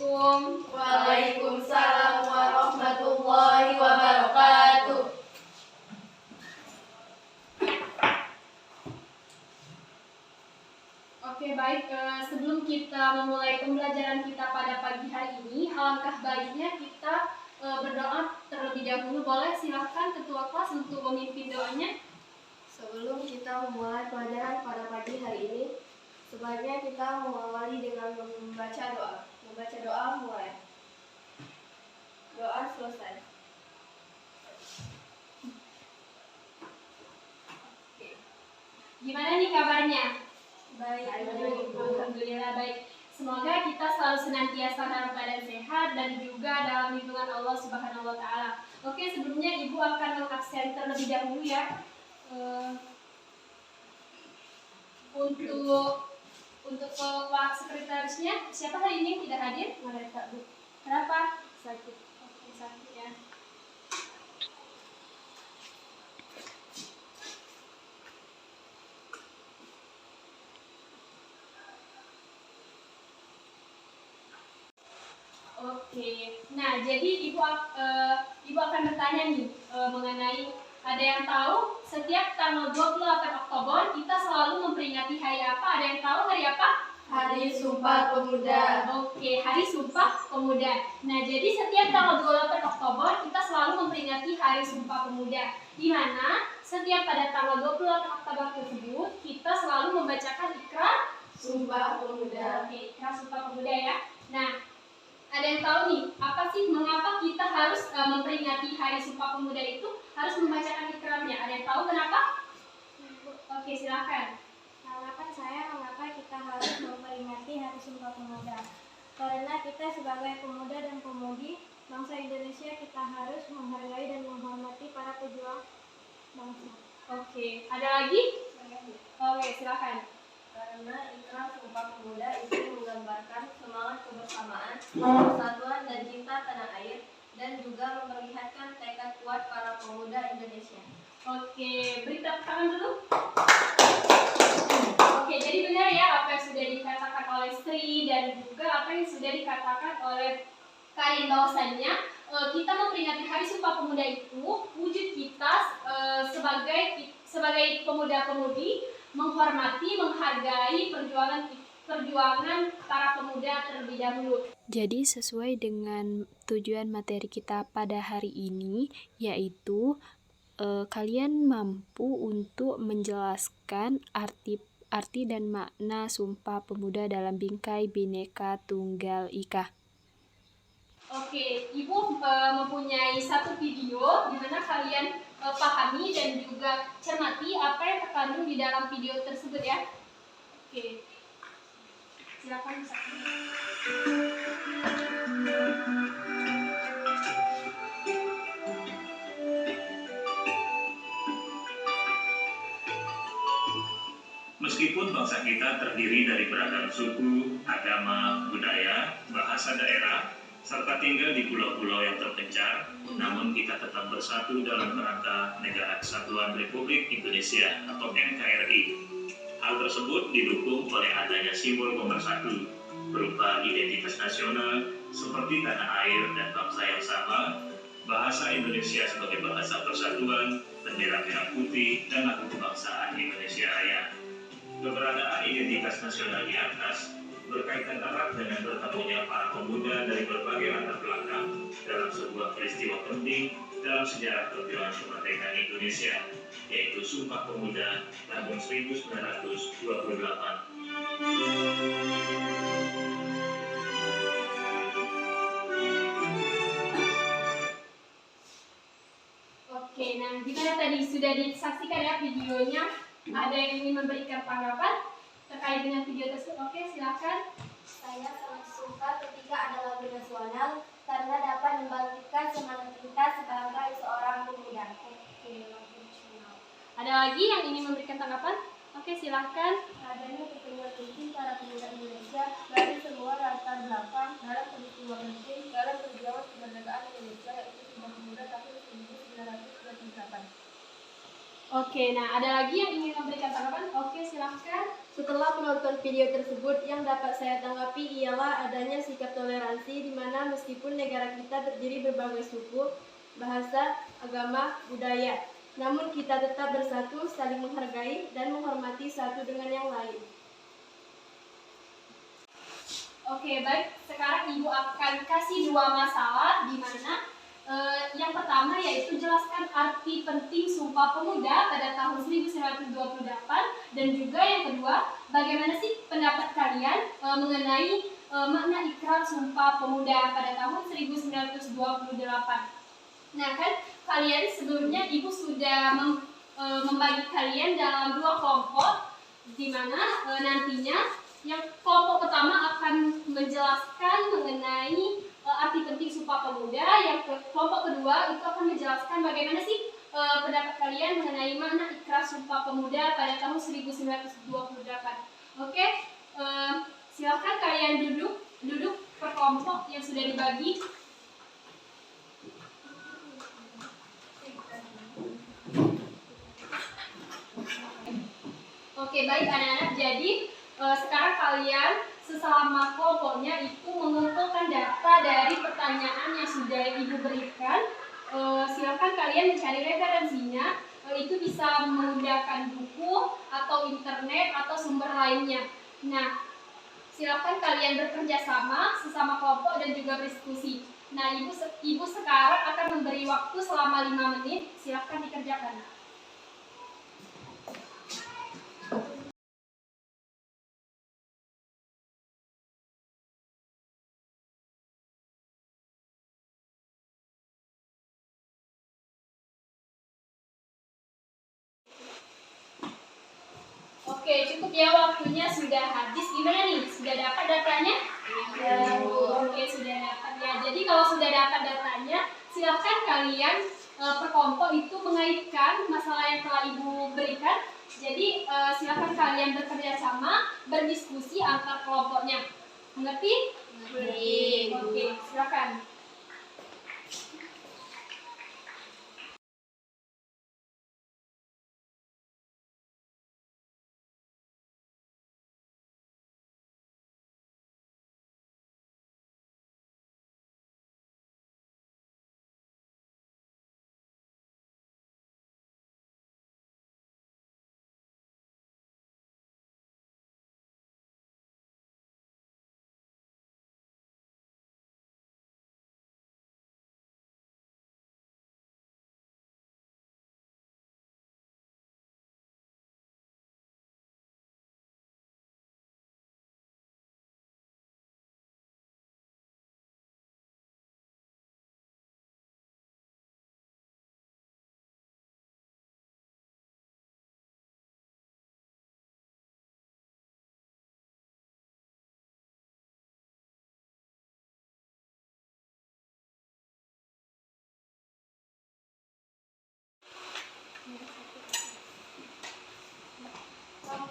Assalamualaikum. Waalaikumsalam warahmatullahi wabarakatuh. Oke, baik. Sebelum kita memulai pembelajaran kita pada pagi hari ini, alangkah baiknya kita berdoa terlebih dahulu. Boleh, silahkan Ketua kelas untuk memimpin doanya. Sebelum kita memulai pelajaran pada pagi hari ini, sebaiknya kita mengawali dengan membaca doa. Membaca doa mulai. Doa selesai. Oke. Gimana nih kabarnya? Baik. Alhamdulillah baik. Semoga kita selalu senantiasa dalam keadaan sehat dan juga dalam lindungan Allah Subhanahu wa taala. Oke, sebelumnya Ibu akan mengabsen terlebih dahulu ya. Untuk Pak Sekretarisnya, siapa hari ini yang tidak hadir? Mereka, Bu. Kenapa? Sakit. Oke, sakit ya. Oke, nah jadi Ibu akan bertanya nih mengenai, ada yang tahu setiap tanggal 28 Oktober kita selalu memperingati hari apa? Ada yang tahu hari apa? Hari Sumpah Pemuda. Oke, Hari Sumpah Pemuda. Nah, jadi setiap tanggal 28 Oktober kita selalu memperingati Hari Sumpah Pemuda, di mana setiap pada tanggal 28 Oktober tersebut kita selalu membacakan ikrar Sumpah Pemuda. Oke, ikrar Sumpah Pemuda ya. Nah, ada yang tahu nih, apa sih mengapa kita harus memperingati Hari Sumpah Pemuda itu harus membacakan ikrarnya? Ada yang tahu kenapa? Oke, silakan. Harapan saya mengapa kita harus memperingati Hari Sumpah Pemuda. Karena kita sebagai pemuda dan pemudi bangsa Indonesia, kita harus menghargai dan menghormati para pejuang bangsa. Oke, ada lagi? Oke, silakan. Karena ikrar Sumpah Pemuda itu menggambarkan semangat kebersamaan, persatuan dan cinta tanah air, dan juga memperlihatkan tekad kuat para pemuda Indonesia. Oke, beri tepuk tangan dulu. Oke, jadi benar ya apa yang sudah dikatakan oleh Sri dan juga apa yang sudah dikatakan oleh Karin, bahwasannya kita memperingati Hari Sumpah Pemuda itu wujud kita sebagai pemuda-pemudi menghormati, menghargai perjuangan para pemuda terlebih dahulu. Jadi sesuai dengan tujuan materi kita pada hari ini, yaitu kalian mampu untuk menjelaskan arti dan makna Sumpah Pemuda dalam bingkai Bhinneka Tunggal Ika. Oke, Ibu mempunyai satu video di mana kalian pahami dan juga cermati apa yang terkandung di dalam video tersebut ya. Oke, silakan. Meskipun bangsa kita terdiri dari beragam suku, agama, budaya, bahasa daerah, serta tinggal di pulau-pulau yang terpencar, namun kita tetap bersatu dalam kerangka Negara Kesatuan Republik Indonesia atau NKRI. Hal tersebut didukung oleh adanya simbol pemersatu berupa identitas nasional seperti tanah air dan bangsa yang sama, bahasa Indonesia sebagai bahasa persatuan, bendera merah putih, dan lagu kebangsaan Indonesia Raya. Keberadaan identitas nasional di atas berkaitan erat dengan bertemunya para pemuda dari berbagai latar belakang dalam sebuah peristiwa penting dalam sejarah perjuangan kemerdekaan Indonesia, yaitu Sumpah Pemuda tahun 1928. Oke, nah gimana tadi sudah disaksikan ya videonya? Ada yang ingin memberikan tanggapan terkait dengan video tersebut? Oke, silakan. Saya sangat suka ketika ada lagu nasional karena dapat membangkitkan semangat kita sebagai seorang pemuda. Oke, lagu nasional. Ada lagi yang ingin memberikan tanggapan? Oke, silakan. Adanya pertemuan penting para pemuda Indonesia dari semua latar belakang dalam peristiwa penting dalam perjuangan kemerdekaan Indonesia, yaitu Sumpah Pemuda tahun 1928. Oke, nah ada lagi yang ingin memberikan tanggapan? Oke, silahkan. Setelah menonton video tersebut, yang dapat saya tanggapi ialah adanya sikap toleransi di mana meskipun negara kita terdiri berbagai suku, bahasa, agama, budaya, namun kita tetap bersatu, saling menghargai dan menghormati satu dengan yang lain. Oke, baik. Sekarang Ibu akan kasih dua masalah di mana yang pertama yaitu jelaskan arti penting Sumpah Pemuda pada tahun 1928 dan juga yang kedua, bagaimana sih pendapat kalian mengenai makna ikrar Sumpah Pemuda pada tahun 1928. Nah kan, kalian sebelumnya Ibu sudah membagi kalian dalam dua kelompok di mana nantinya yang kelompok pertama akan menjelaskan mengenai arti penting Sumpah Pemuda, yang kelompok kedua itu akan menjelaskan bagaimana sih pendapat kalian mengenai makna ikrar Sumpah Pemuda pada tahun 1928. Oke, silakan kalian duduk per kelompok yang sudah dibagi. Oke, baik anak-anak. Jadi sekarang kalian selama kelompoknya itu mengumpulkan data dari pertanyaan yang sudah Ibu berikan. Silakan kalian mencari referensinya. Itu bisa menggunakan buku atau internet atau sumber lainnya. Nah, silakan kalian bekerja sama sesama kelompok dan juga berdiskusi. Nah, Ibu sekarang akan memberi waktu selama 5 menit. Silakan dikerjakan. Oke, cukup ya, waktunya sudah habis. Gimana nih? Sudah dapat datanya? Ya. Oke, sudah dapat ya. Jadi kalau sudah dapat datanya, silakan kalian per kelompok itu mengaitkan masalah yang telah Ibu berikan. Jadi silakan kalian bekerja sama, berdiskusi antar kelompoknya. Mengerti? Mengerti. Oke, silakan.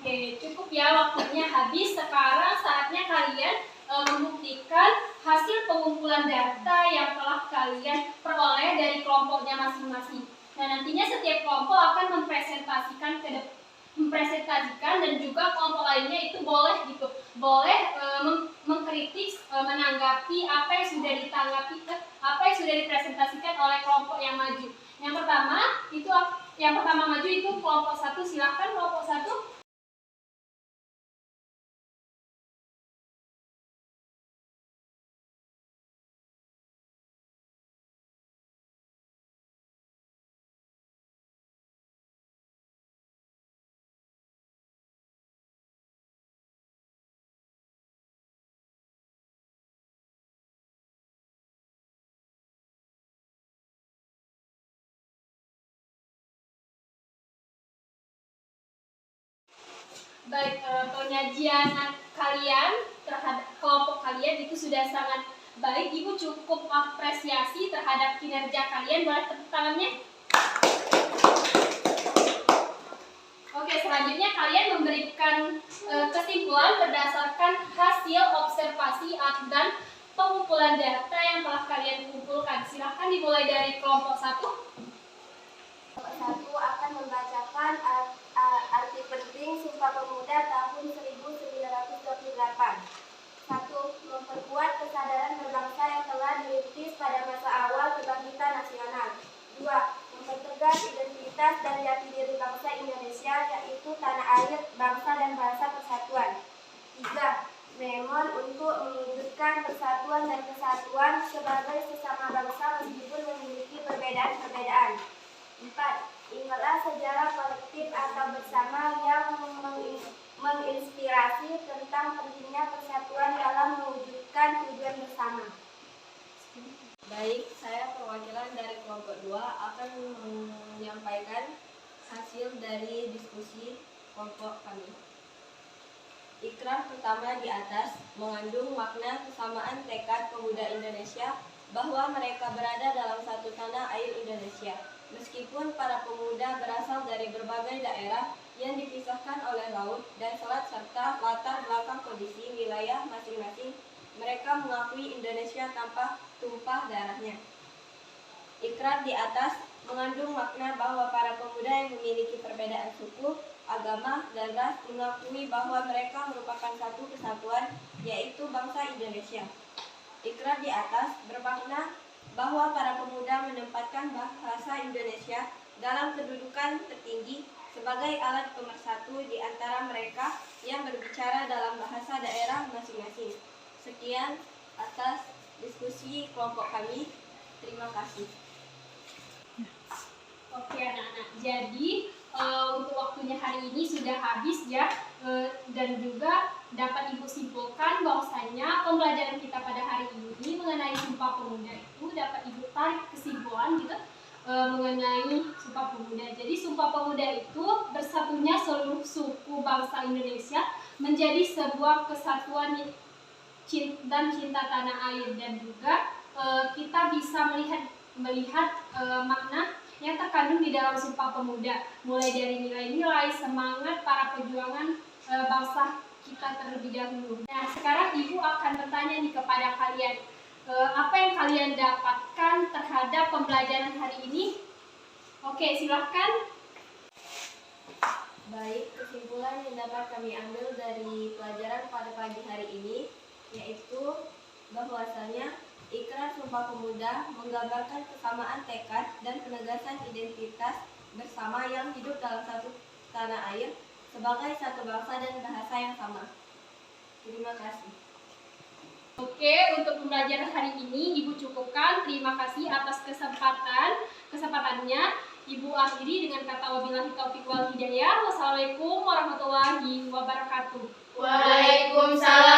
Oke, cukup ya, waktunya habis. Sekarang saatnya kalian membuktikan hasil pengumpulan data yang telah kalian peroleh dari kelompoknya masing-masing. Nah, nantinya setiap kelompok akan mempresentasikan dan juga kelompok lainnya itu boleh mengkritik, menanggapi apa yang sudah apa yang sudah dipresentasikan oleh kelompok yang maju. Yang pertama maju itu kelompok 1. Silakan kelompok 1. Baik, penyajian kalian terhadap kelompok kalian itu sudah sangat baik. Ibu cukup apresiasi terhadap kinerja kalian. Boleh tepuk tangannya? Oke, selanjutnya kalian memberikan kesimpulan berdasarkan hasil observasi dan pengumpulan data yang telah kalian kumpulkan. Silahkan dimulai dari kelompok 1. Kelompok 1 akan membacakan Arti penting Sumpah Pemuda tahun 1928. 1. Memperkuat kesadaran berbangsa yang telah dirintis pada masa awal kebangkitan nasional. 2. Mempertegas identitas dan jati diri bangsa Indonesia, yaitu tanah air, bangsa dan bahasa persatuan. 3. Memon untuk mewujudkan persatuan dan kesatuan sebagai sesama bangsa meskipun memiliki perbedaan-perbedaan. 4. Ingatlah sejarah kolektif atau bersama yang menginspirasi tentang pentingnya persatuan dalam mewujudkan tujuan bersama. Baik, saya perwakilan dari kelompok 2 akan menyampaikan hasil dari diskusi kelompok kami. Ikrar pertama di atas mengandung makna kesamaan tekad pemuda Indonesia bahwa mereka berada dalam satu tanah air Indonesia. Meskipun para pemuda berasal dari berbagai daerah yang dipisahkan oleh laut dan selat serta latar belakang kondisi wilayah masing-masing, mereka mengakui Indonesia tanpa tumpah darahnya. Ikrar di atas mengandung makna bahwa para pemuda yang memiliki perbedaan suku, agama, dan ras mengakui bahwa mereka merupakan satu kesatuan, yaitu bangsa Indonesia. Ikrar di atas bermakna bahwa para pemuda menempatkan bahasa Indonesia dalam kedudukan tertinggi sebagai alat pemersatu di antara mereka yang berbicara dalam bahasa daerah masing-masing. Sekian atas diskusi kelompok kami. Terima kasih. Oke anak-anak, jadi untuk waktunya hari ini sudah habis ya, dan juga dapat Ibu simpulkan bahwasanya pembelajaran kita pada hari ini mengenai Sumpah Pemuda itu dapat Ibu tarik kesimpulan gitu mengenai Sumpah Pemuda. Jadi Sumpah Pemuda itu bersatunya seluruh suku bangsa Indonesia menjadi sebuah kesatuan dan cinta tanah air, dan juga kita bisa melihat makna yang terkandung di dalam Sumpah Pemuda, mulai dari nilai-nilai semangat para perjuangan bangsa kita terlebih dahulu. Nah, sekarang Ibu akan bertanya nih kepada kalian, apa yang kalian dapatkan terhadap pembelajaran hari ini? Oke, silahkan. Baik, kesimpulan yang dapat kami ambil dari pelajaran pada pagi hari ini yaitu bahwasanya Ikrar Sumpah Pemuda menggambarkan kesamaan tekad dan penegasan identitas bersama yang hidup dalam satu tanah air sebagai satu bangsa dan bahasa yang sama. Terima kasih. Oke, untuk pembelajaran hari ini Ibu cukupkan. Terima kasih atas kesempatannya. Ibu akhiri dengan kata wabillahi taufiq wal hidayah. Wassalamualaikum warahmatullahi wabarakatuh. Waalaikumsalam